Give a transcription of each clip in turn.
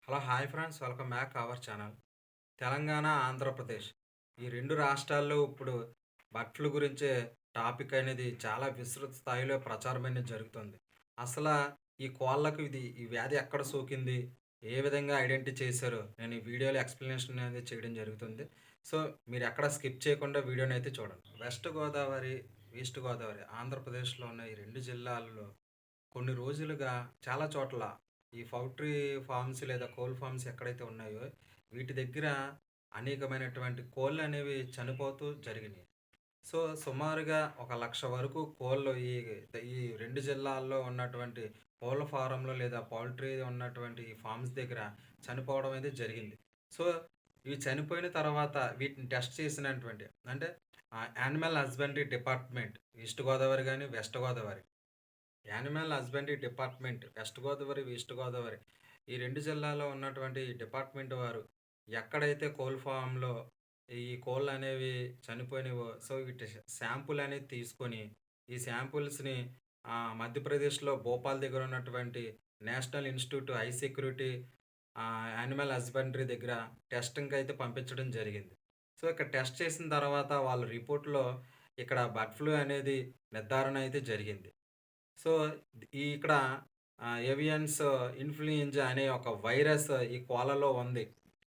Hello hi friends, welcome back our channel. Telangana, Andhra Pradesh ఈ 2 రాష్ట్రాల్లో ఇప్పుడు బట్టల గురించే టాపిక్ అనేది చాలా విస్తృత స్థాయిలో ప్రచారం అనేది జరుగుతుంది. అసల ఈ కోళ్ళకు ఈ వ్యాధి ఎక్కడ సోకింది? ఏ విధంగా చేశారో నేను ఈ వీడియోలో ఎక్స్‌ప్లనేషన్ అనేది చేయడం జరుగుతుంది. సో, మీరెక్కడ స్కిప్ చేయకుండా వీడియోనైతే చూడండి. వెస్ట్ గోదావరి, ఈస్ట్ గోదావరి ఆంధ్రప్రదేశ్‌లో ఉన్న ఈ 2 జిల్లాల్లో కొన్ని రోజులుగా చాలా చోట్ల ఈ పౌల్ట్రీ ఫార్మ్స్ లేదా కోళ్ల ఫార్మ్స్ ఎక్కడైతే ఉన్నాయో వీటి దగ్గర అనేకమైనటువంటి కోళ్ళు అనేవి చనిపోతూ జరిగినాయి. సో, సుమారుగా 1,00,000 వరకు కోళ్ళు ఈ 2 జిల్లాల్లో ఉన్నటువంటి కోళ్ళ ఫారంలో లేదా పౌల్ట్రీ ఉన్నటువంటి ఈ ఫార్మ్స్ దగ్గర చనిపోవడం అయితే జరిగింది. సో, ఇవి చనిపోయిన తర్వాత వీటిని టెస్ట్ చేసినటువంటి అంటే animal husbandry department east Godavari గాని, west Godavari animal husbandry department west Godavari, east Godavari ఈ 2 జిల్లాలో ఉన్నటువంటి ఈ డిపార్ట్‌మెంట్ వారు ఎక్కడైతే కోళ్ల ఫామ్‌లో ఈ కోళ్ళనేవి చనిపోయినవో సో, వీటి శాంపుల్ అనేది తీసుకొని, ఈ శాంపుల్స్‌ని మధ్యప్రదేశ్‌లో భోపాల్ దగ్గర ఉన్నటువంటి national institute high security animal husbandry దగ్గర టెస్టింగ్‌కయితే పంపించడం జరిగింది. సో, ఇక్కడ టెస్ట్ చేసిన తర్వాత వాళ్ళ రిపోర్ట్‌లో ఇక్కడ బర్డ్ ఫ్లూ అనేది నిర్ధారణ అయితే జరిగింది. సో, ఇక్కడ ఏవియన్స్ ఇన్‌ఫ్లుయెంజా అనే ఒక వైరస్ ఈ కోళ్ళలో ఉంది.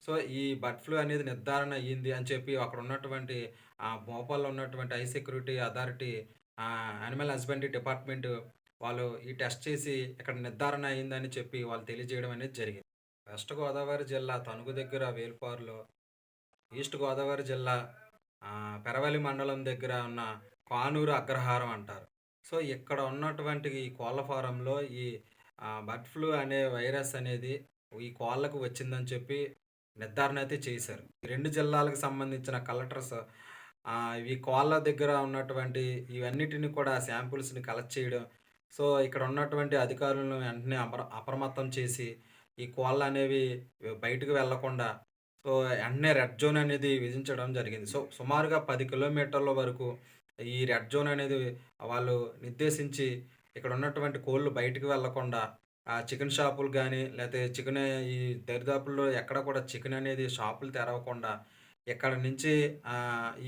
సో, ఈ బర్డ్ ఫ్లూ అనేది నిర్ధారణ అయ్యింది అని చెప్పి అక్కడ ఉన్నటువంటి భోపాల్‌లో ఉన్నటువంటి high security authority animal husbandry department వాళ్ళు ఈ టెస్ట్ చేసి ఇక్కడ నిర్ధారణ అయిందని చెప్పి వాళ్ళు తెలియజేయడం అనేది జరిగింది. వెస్ట్ గోదావరి జిల్లా తణుకు దగ్గర వేల్పారులో, ఈస్ట్ గోదావరి జిల్లా పెరవలి మండలం దగ్గర ఉన్న కానూరు అగ్రహారం అంటారు. సో, ఇక్కడ ఉన్నటువంటి ఈ కోళ్ళ ఫారంలో ఈ బర్డ్ ఫ్లూ అనే వైరస్ అనేది ఈ కోళ్ళకు వచ్చిందని చెప్పి నిర్ధారణ అయితే చేశారు. ఈ 2 జిల్లాలకు సంబంధించిన కలెక్టర్స్ ఇవి కోళ్ళ దగ్గర ఉన్నటువంటి ఇవన్నిటిని కూడా శాంపుల్స్‌ని కలెక్ట్ చేయడం. సో, ఇక్కడ ఉన్నటువంటి అధికారులను వెంటనే అప్రమత్తం చేసి ఈ కోళ్ళనేవి బయటకు వెళ్ళకుండా సో, వెంటనే రెడ్ జోన్ అనేది విధించడం జరిగింది. సో, సుమారుగా 10 కిలోమీటర్ల వరకు ఈ రెడ్ జోన్ అనేది వాళ్ళు నిర్దేశించి ఇక్కడ ఉన్నటువంటి కోళ్ళు బయటికి వెళ్ళకుండా చికెన్ షాపులు గానీ, లేతే చికెన్ ఈ దరిదాపుల్లో ఎక్కడ కూడా చికెన్ అనేది షాపులు తెరవకుండా ఇక్కడి నుంచి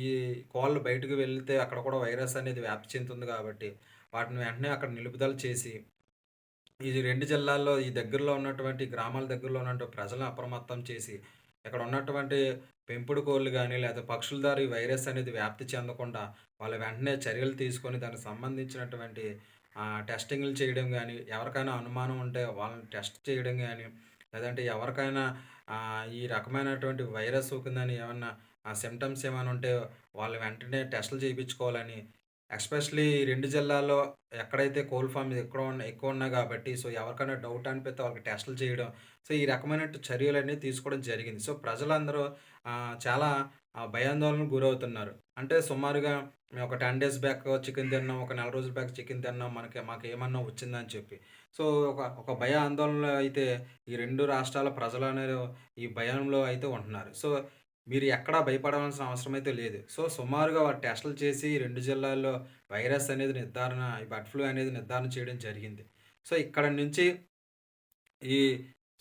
ఈ కోళ్ళు బయటకు వెళ్తే అక్కడ కూడా వైరస్ అనేది వ్యాప్తి చెందుతుంది కాబట్టి వాటిని వెంటనే అక్కడ నిలుపుదల చేసి ఈ 2 జిల్లాల్లో ఈ దగ్గరలో ఉన్నటువంటి గ్రామాల దగ్గరలో ఉన్నటువంటి ప్రజలను అప్రమత్తం చేసి, ఇక్కడ ఉన్నటువంటి పెంపుడు కోళ్ళు గాని, లేదా పక్షుల ద్వారా ఈ వైరస్ అనేది వ్యాప్తి చెందకుండా వాళ్ళు వెంటనే చర్యలు తీసుకొని దానికి సంబంధించినటువంటి టెస్టింగ్‌లు చేయడం గాని, ఎవరికైనా అనుమానం ఉంటే వాళ్ళని టెస్ట్ చేయడం గాని, లేదంటే ఎవరికైనా ఈ రకమైనటువంటి వైరస్ సోకిందని ఏమన్నా సింప్టమ్స్ ఏమైనా ఉంటే వాళ్ళు వెంటనే టెస్టులు చేపించుకోవాలని ఎస్పెషల్లీ ఈ 2 జిల్లాల్లో ఎక్కడైతే కోళ్ల ఫార్మ్స్ ఎక్కువున్నాయి గాబట్టి, సో, ఎవరికైనా డౌట్ అనిపిస్తే వాళ్ళకి టెస్టులు చేయడం. సో, ఈ రకమైన చర్యలన్నీ తీసుకోవడం జరిగింది. సో, ప్రజలందరూ చాలా భయాందోళనకు గురవుతున్నారు. అంటే సుమారుగా మేము ఒక 10 డేస్ బ్యాక్ చికెన్ తిన్నాం. ఒక నెల రోజుల బ్యాక్ చికెన్ తిన్నాం. మాకేమన్నా వచ్చిందని చెప్పి. సో, ఒక భయ ఆందోళనలో అయితే ఈ 2 రాష్ట్రాల ప్రజలనేది ఈ భయంలో అయితే ఉంటున్నారు. సో, మీరు ఎక్కడా భయపడవలసిన అవసరం అయితే లేదు. సో, సుమారుగా వాళ్ళు టెస్టులు చేసి 2 జిల్లాల్లో వైరస్ అనేది ఈ బర్డ్ ఫ్లూ అనేది నిర్ధారణ చేయడం జరిగింది. సో, ఇక్కడ నుంచి ఈ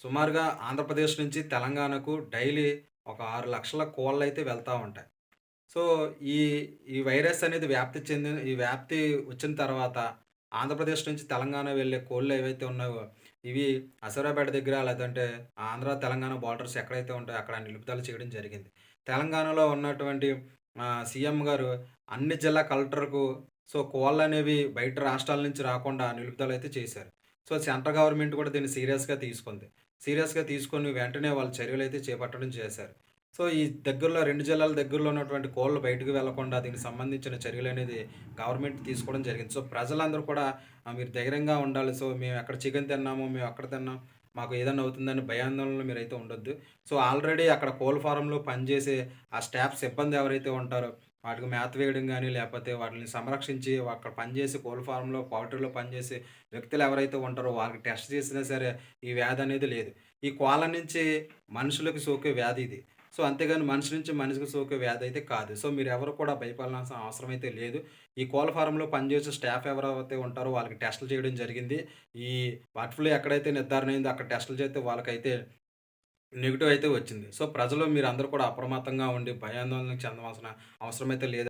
సుమారుగా ఆంధ్రప్రదేశ్ నుంచి తెలంగాణకు డైలీ ఒక 6,00,000 కోళ్ళైతే వెళ్తా ఉంటాయి. సో, ఈ ఈ వైరస్ అనేది ఈ వ్యాప్తి వచ్చిన తర్వాత ఆంధ్రప్రదేశ్ నుంచి తెలంగాణ వెళ్ళే కోళ్ళు ఏవైతే ఉన్నాయో, ఇవి అసరాపేట దగ్గర లేదంటే ఆంధ్ర, తెలంగాణ బోర్డర్స్ ఎక్కడైతే ఉంటాయో అక్కడ నిలుపుదల చేయడం జరిగింది. తెలంగాణలో ఉన్నటువంటి సీఎం గారు అన్ని జిల్లా కలెక్టర్‌కు సో, కోళ్ళనేవి బయట రాష్ట్రాల నుంచి రాకుండా నిలుపుదలైతే చేశారు. సో, సెంట్రల్ గవర్నమెంట్ కూడా దీన్ని సీరియస్‌గా తీసుకుంది. సీరియస్‌గా తీసుకొని వెంటనే వాళ్ళు చర్యలైతే చేపట్టడం చేశారు. సో, ఈ దగ్గరలో 2 జిల్లాల దగ్గరలో ఉన్నటువంటి కోళ్ళు బయటకు వెళ్ళకుండా దీనికి సంబంధించిన చర్యలనేది గవర్నమెంట్ తీసుకోవడం జరిగింది. సో, ప్రజలందరూ కూడా మీరు ధైర్యంగా ఉండాలి. సో, మేము ఎక్కడ చికెన్ తిన్నాము, మేము అక్కడ తిన్నాం, మాకు ఏదన్నా అవుతుందని భయాందోళనలో మీరైతే ఉండొద్దు. సో, ఆల్రెడీ అక్కడ కోళ్ల ఫారంలో పనిచేసే ఆ స్టాఫ్ సిబ్బంది ఎవరైతే ఉంటారో వాటికి మేత వేయడం గానీ, లేపోతే వాటిని సంరక్షించి అక్కడ పనిచేసి కోళ్ల ఫారంలో, పౌల్ట్రీలో పనిచేసే వ్యక్తులు ఎవరైతే ఉంటారో వాళ్ళకి టెస్ట్ చేసినా సరే ఈ వ్యాధి అనేది లేదు. ఈ కోళ్ళ నుంచి మనుషులకు సోకే వ్యాధి ఇది. సో, అంతేగాని మనిషి నుంచి మనిషికి సోకే వ్యాధి అయితే కాదు. సో, మీరెవరు కూడా భయపడాల్సిన అవసరం అయితే లేదు. ఈ కోళ్ల ఫారంలో పనిచేసే స్టాఫ్ ఎవరైతే ఉంటారో వాళ్ళకి టెస్టులు చేయడం జరిగింది. ఈ బర్డ్ ఫ్లూ ఎక్కడైతే నిర్ధారణ అయిందో అక్కడ టెస్టులు చేస్తే వాళ్ళకైతే నెగెటివ్ అయితే వచ్చింది. సో, ప్రజలు మీరందరూ కూడా అప్రమత్తంగా ఉండి భయాందోళనకు చెందవలసిన అవసరమైతే లేదు.